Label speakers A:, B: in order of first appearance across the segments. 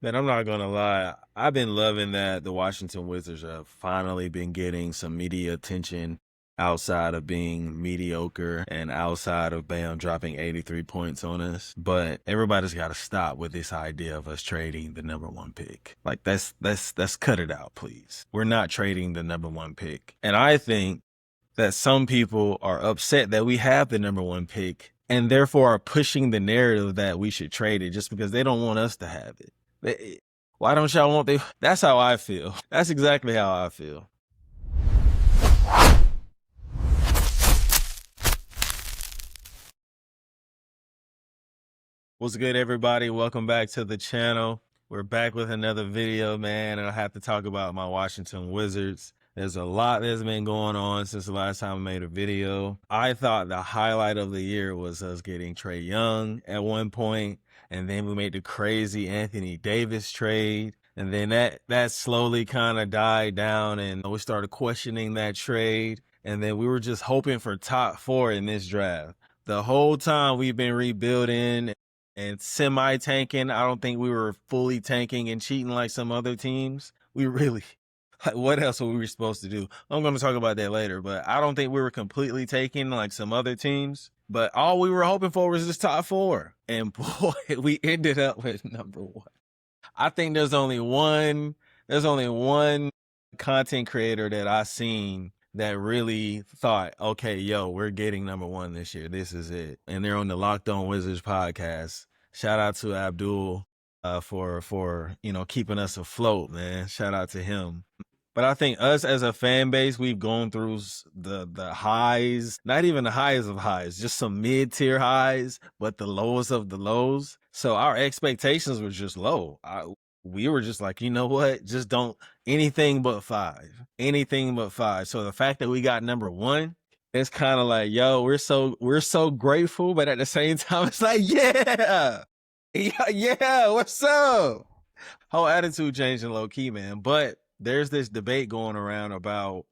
A: Man, I'm not gonna lie. I've been loving that the Washington Wizards have finally been getting some media attention outside of being mediocre and outside of Bam dropping 83 points on us. But everybody's got to stop with this idea of us trading the number one pick. Like that's cut it out, please. We're not trading the number one pick. And I think that some people are upset that we have the number one pick and therefore are pushing the narrative that we should trade it just because they don't want us to have it. Why don't y'all want they? That's how I feel. That's exactly how I feel. What's good, everybody? Welcome back to the channel. We're back with another video, man, and I have to talk about my Washington Wizards. There's a lot that's been going on since the last time I made a video. I thought the highlight of the year was us getting Trae Young at one point, and then we made the crazy Anthony Davis trade. And then that slowly kind of died down, and we started questioning that trade. And then we were just hoping for top 4 in this draft. The whole time we've been rebuilding and semi-tanking. I don't think we were fully tanking and cheating like some other teams. We really, like, what else were we supposed to do? I'm going to talk about that later, but I don't think we were completely taking like some other teams. But all we were hoping for was this top 4. And boy, we ended up with number 1. I think there's only one content creator that I seen that really thought, okay, yo, we're getting number 1 this year. This is it. And they're on the Locked On Wizards podcast. Shout out to Abdul for keeping us afloat, man. Shout out to him. But I think us as a fan base, we've gone through the highs, not even the highest of highs, just some mid-tier highs, but the lowest of the lows. So our expectations were just low. We were just like, you know what? Just don't anything but 5. Anything but 5. So the fact that we got number 1, it's kind of like, yo, we're so grateful, but at the same time, it's like, yeah, what's up? Whole attitude changing low key, man. But there's this debate going around about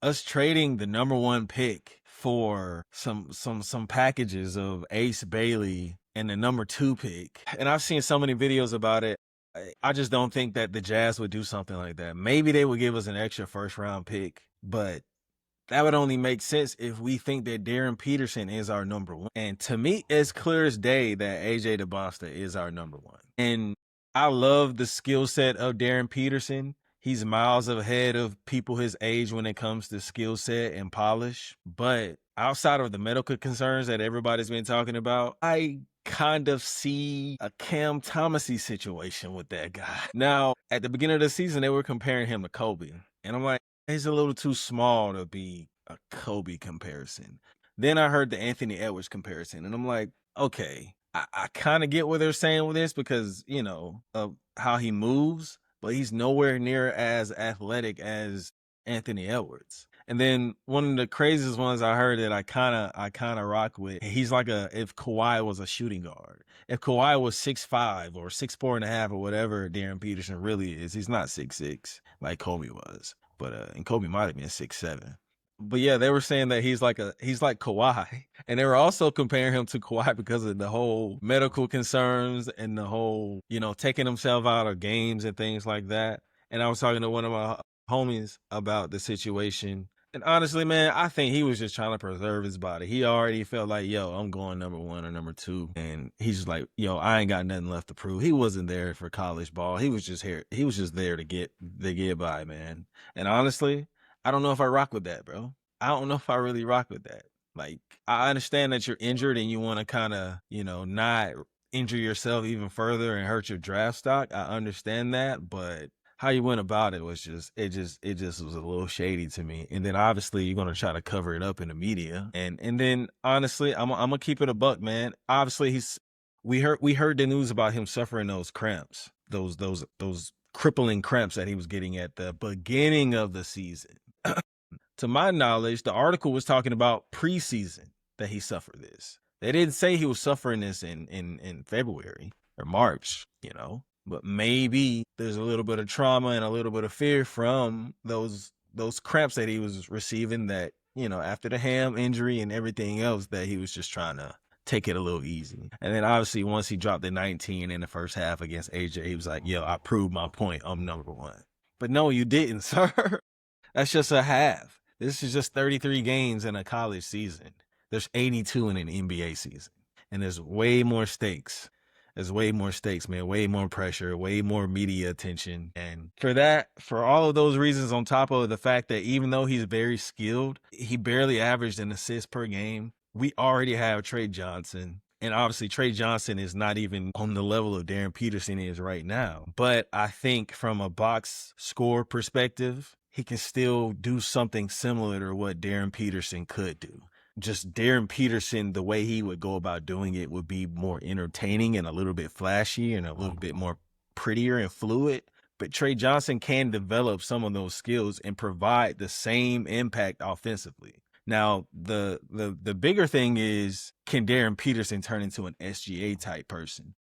A: us trading the number 1 pick for some packages of Ace Bailey and the number 2 pick. And I've seen so many videos about it. I just don't think that the Jazz would do something like that. Maybe they would give us an extra first round pick, but that would only make sense if we think that Darren Peterson is our number 1. And to me, it's clear as day that AJ DeBosta is our number 1. And I love the skill set of Darren Peterson. He's miles ahead of people his age when it comes to skill set and polish. But outside of the medical concerns that everybody's been talking about, I kind of see a Cam Thomasy situation with that guy. Now, at the beginning of the season, they were comparing him to Kobe. And I'm like, he's a little too small to be a Kobe comparison. Then I heard the Anthony Edwards comparison, and I'm like, okay, I kind of get what they're saying with this because, of how he moves, but he's nowhere near as athletic as Anthony Edwards. And then one of the craziest ones I heard that I kind of rock with, he's like if Kawhi was a shooting guard. If Kawhi was 6'5" or 6'4.5" or whatever Darren Peterson really is, he's not 6'6" like Kobe was. But and Kobe might have been 6'7". But yeah, they were saying that he's like Kawhi, and they were also comparing him to Kawhi because of the whole medical concerns and the whole taking himself out of games and things like that. And I was talking to one of my homies about the situation, and honestly, man, I think he was just trying to preserve his body. He already felt like, yo, I'm going number 1 or number 2, and he's just like, yo, I ain't got nothing left to prove. He wasn't there for college ball. He was just here. He was just there to get by, man. And honestly, I don't know if I rock with that, bro. I don't know if I really rock with that. Like, I understand that you're injured and you want to kind of, not injure yourself even further and hurt your draft stock. I understand that, but how you went about it was just was a little shady to me. And then obviously you're gonna try to cover it up in the media. And then honestly, I'm gonna keep it a buck, man. Obviously we heard the news about him suffering those cramps, those crippling cramps that he was getting at the beginning of the season. To my knowledge, the article was talking about preseason that he suffered this. They didn't say he was suffering this in February or March, but maybe there's a little bit of trauma and a little bit of fear from those cramps that he was receiving that, after the ham injury and everything else, that he was just trying to take it a little easy. And then obviously once he dropped the 19 in the first half against AJ, he was like, yo, I proved my point. I'm number one. But no, you didn't, sir. That's just a half. This is just 33 games in a college season. There's 82 in an NBA season. And there's way more stakes. There's way more stakes, man. Way more pressure, way more media attention. And for all of those reasons, on top of the fact that even though he's very skilled, he barely averaged an assist per game. We already have Trey Johnson. And obviously, Trey Johnson is not even on the level of Darren Peterson is right now. But I think from a box score perspective, he can still do something similar to what Darren Peterson could do. Just Darren Peterson, the way he would go about doing it would be more entertaining and a little bit flashy and a little bit more prettier and fluid. But Trey Johnson can develop some of those skills and provide the same impact offensively. Now, the bigger thing is, can Darren Peterson turn into an SGA type person?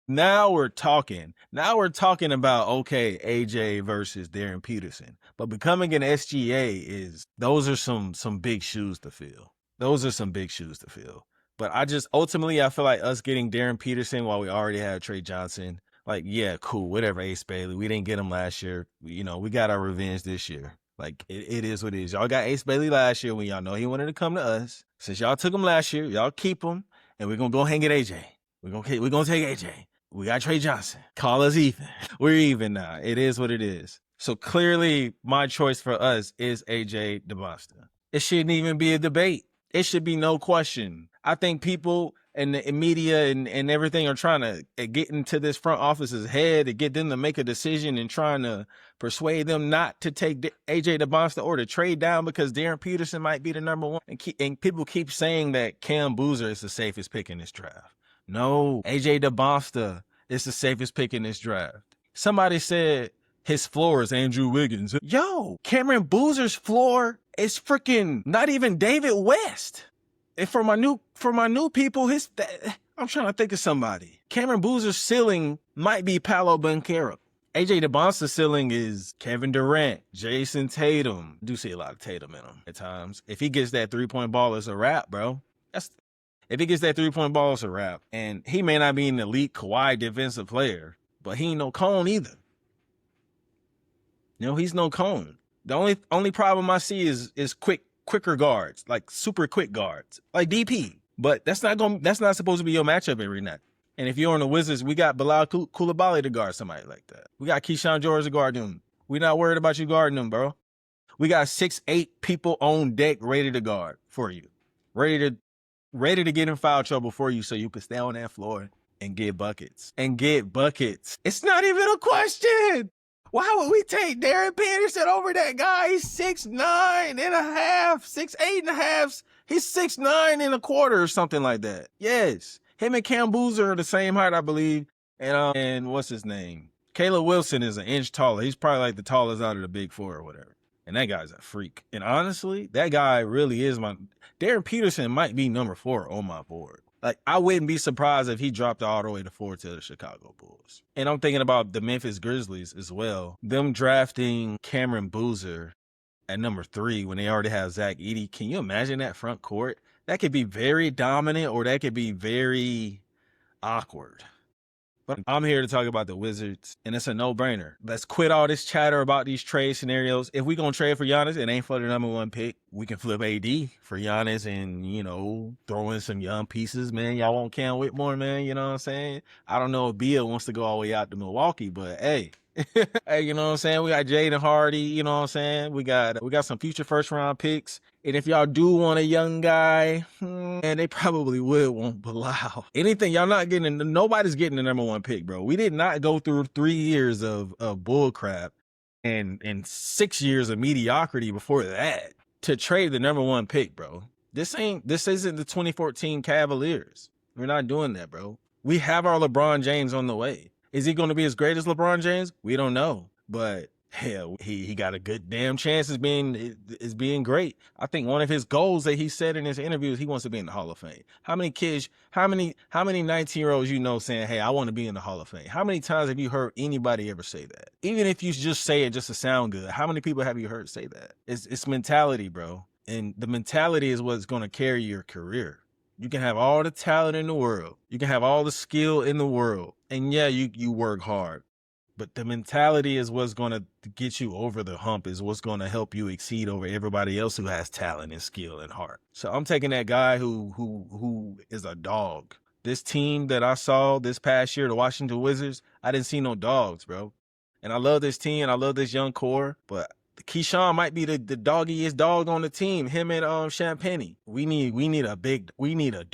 A: Now we're talking. Now we're talking about, okay, AJ versus Darren Peterson. But becoming an SGA those are some big shoes to fill. Those are some big shoes to fill. But I feel like us getting Darren Peterson while we already had Trey Johnson, like, yeah, cool, whatever, Ace Bailey. We didn't get him last year. We got our revenge this year. Like, it is what it is. Y'all got Ace Bailey last year when y'all know he wanted to come to us. Since y'all took him last year, y'all keep him, and we're going to go hang at AJ. We're going to take AJ. We got Trey Johnson. Call us even. We're even now. It is what it is. So clearly, my choice for us is AJ DeBosta. It shouldn't even be a debate. It should be no question. I think people and the media and everything are trying to get into this front office's head to get them to make a decision and trying to persuade them not to take AJ DeBosta or to trade down because Darren Peterson might be the number one. And people keep saying that Cam Boozer is the safest pick in this draft. No, AJ DeBosta is the safest pick in this draft. Somebody said his floor is Andrew Wiggins. Yo, Cameron Boozer's floor is freaking not even David West. And for my new people, I'm trying to think of somebody. Cameron Boozer's ceiling might be Paolo Banchero. AJ DeBosta's ceiling is Kevin Durant, Jason Tatum. I do see a lot of Tatum in him at times. If he gets that 3-point ball, it's a wrap, bro. If he gets that 3-point ball, it's a wrap. And he may not be an elite Kawhi defensive player, but he ain't no cone either. He's no cone. The only problem I see is quicker guards, like super quick guards, like DP. But that's not supposed to be your matchup every night. And if you're on the Wizards, we got Bilal Coulibaly to guard somebody like that. We got Keyshawn George to guard them. We're not worried about you guarding them, bro. We got 6'8" people on deck ready to guard for you. Ready to get in foul trouble for you so you can stay on that floor and get buckets. It's not even a question. Why would we take Darren Peterson over that guy? He's 6'9" and a half, 6'8" and a half. He's 6'9" and a quarter or something like that. Yes. Him and Cam Boozer are the same height, I believe. And what's his name? Caleb Wilson is an inch taller. He's probably like the tallest out of the big four or whatever. And that guy's a freak. And honestly, that guy really is Darren Peterson might be number 4 on my board. Like, I wouldn't be surprised if he dropped all the way to 4 to the Chicago Bulls. And I'm thinking about the Memphis Grizzlies as well. Them drafting Cameron Boozer at number 3 when they already have Zach Edey. Can you imagine that front court? That could be very dominant or that could be very awkward. But I'm here to talk about the Wizards, and it's a no-brainer. Let's quit all this chatter about these trade scenarios. If we going to trade for Giannis, it ain't for the number 1 pick. We can flip AD for Giannis and, throw in some young pieces, man. Y'all want Cam Whitmore, man, you know what I'm saying? I don't know if Beal wants to go all the way out to Milwaukee, but hey. Hey, you know what I'm saying? We got Jaden Hardy, you know what I'm saying? We got some future first-round picks. And if y'all do want a young guy, and they probably would want Bilal. Anything, y'all not getting, nobody's getting the number 1 pick, bro. We did not go through 3 years of bull crap and 6 years of mediocrity before that to trade the number 1 pick, bro. This isn't the 2014 Cavaliers. We're not doing that, bro. We have our LeBron James on the way. Is he going to be as great as LeBron James? We don't know, but hell, he got a good damn chance as being great. I think one of his goals that he said in his interviews, he wants to be in the Hall of Fame. How many kids, how many 19-year-olds saying, hey, I want to be in the Hall of Fame? How many times have you heard anybody ever say that? Even if you just say it just to sound good, how many people have you heard say that? It's mentality, bro. And the mentality is what's going to carry your career. You can have all the talent in the world. You can have all the skill in the world. And yeah, you work hard. But the mentality is what's going to get you over the hump, is what's going to help you exceed over everybody else who has talent and skill and heart. So I'm taking that guy who is a dog. This team that I saw this past year, the Washington Wizards, I didn't see no dogs, bro. And I love this team. I love this young core, but Keyshawn might be the doggiest dog on the team. Him and Champagne. We need a dog. We need a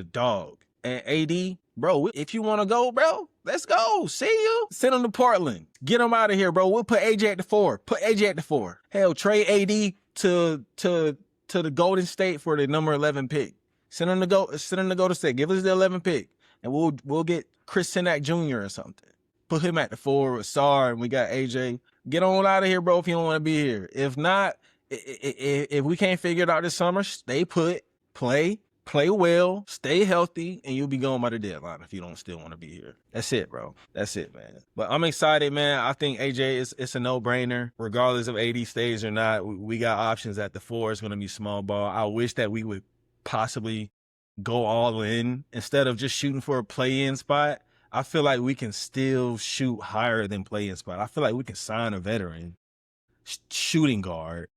A: dog. And AD, bro, if you want to go, bro, let's go. See you. Send him to Portland. Get him out of here, bro. We'll put AJ at the 4. Put AJ at the 4. Hell, trade AD to the Golden State for the number 11 pick. Send him to Golden State. Give us the 11 pick, and we'll get Chris Sinak Jr. or something. Put him at the 4 with Sar, and we got AJ. Get on out of here, bro, if you don't want to be here. If not, if we can't figure it out this summer, stay put, play well, stay healthy, and you'll be going by the deadline if you don't still want to be here. That's it, bro. That's it, man. But I'm excited, man. I think AJ it's a no-brainer. Regardless of AD stays or not, we got options at the 4. It's going to be small ball. I wish that we would possibly go all in instead of just shooting for a play-in spot. I feel like we can still shoot higher than play-in spot. I feel like we can sign a veteran shooting guard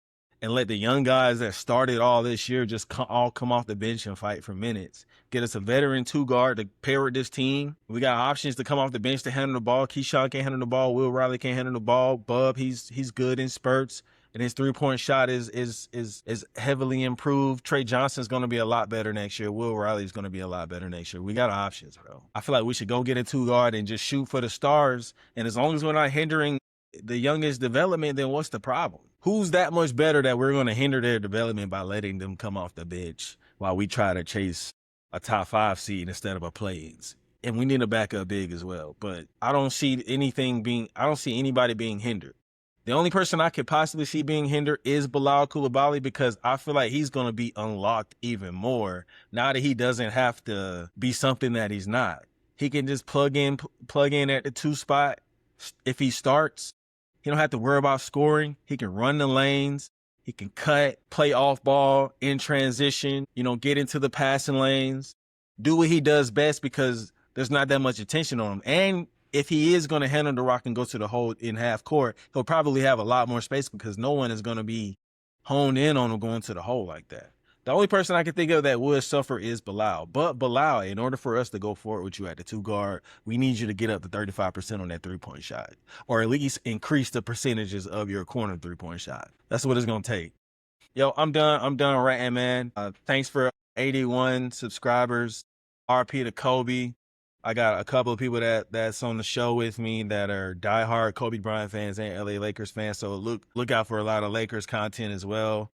A: and let the young guys that started all this year just all come off the bench and fight for minutes. Get us a veteran 2 guard to pair with this team. We got options to come off the bench to handle the ball. Keyshawn can't handle the ball. Will Riley can't handle the ball. Bub, he's good in spurts. And his 3-point shot is heavily improved. Trey Johnson's going to be a lot better next year. Will Riley's going to be a lot better next year. We got options, bro. I feel like we should go get a 2 guard and just shoot for the stars. And as long as we're not hindering the youngest development, then what's the problem? Who's that much better that we're going to hinder their development by letting them come off the bench while we try to chase a top 5 seed instead of a play-ins? And we need a backup big as well. But I don't see anybody being hindered. The only person I could possibly see being hindered is Bilal Coulibaly, because I feel like he's going to be unlocked even more now that he doesn't have to be something that he's not. He can just plug in at the 2 spot. If he starts, he don't have to worry about scoring. He can run the lanes. He can cut, play off ball, in transition, get into the passing lanes, do what he does best because there's not that much attention on him. And if he is going to handle the rock and go to the hole in half court, he'll probably have a lot more space because no one is going to be honed in on him going to the hole like that. The only person I can think of that would suffer is Bilal. But Bilal, in order for us to go forward with you at the 2 guard, we need you to get up to 35% on that 3-point shot, or at least increase the percentages of your corner 3-point shot. That's what it's going to take. Yo, I'm done ranting, man. Thanks for 81 subscribers. RP to Kobe. I got a couple of people that's on the show with me that are diehard Kobe Bryant fans and LA Lakers fans. So look out for a lot of Lakers content as well.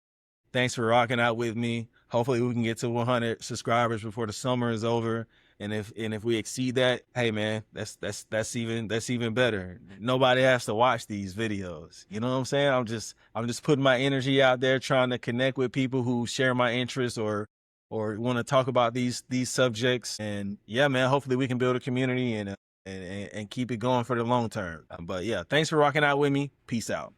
A: Thanks for rocking out with me. Hopefully we can get to 100 subscribers before the summer is over. And if we exceed that, hey man, that's even better. Nobody has to watch these videos. You know what I'm saying? I'm just putting my energy out there, trying to connect with people who share my interests or want to talk about these subjects. And yeah, man, hopefully we can build a community and keep it going for the long term. But yeah, thanks for rocking out with me. Peace out.